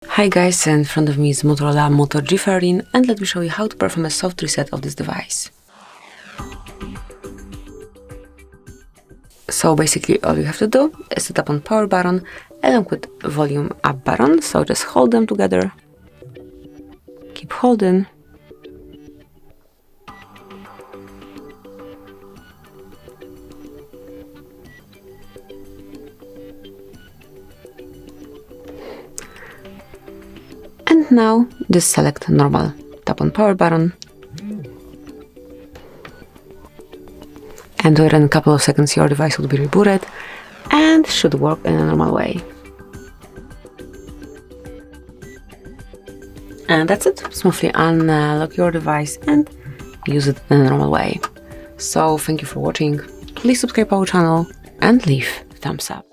Hi guys, in front of me is Motorola Moto G13 and let me show you how to perform a soft reset of this device. So basically all you have to do is to tap on power button along with volume up button, so just hold them together, keep holding, and now just select normal, tap on power button, and within a couple of seconds your device will be rebooted and should work in a normal way. And that's it. Smoothly unlock your device and use it in a normal way. So thank you for watching. Please subscribe our channel and leave a thumbs up.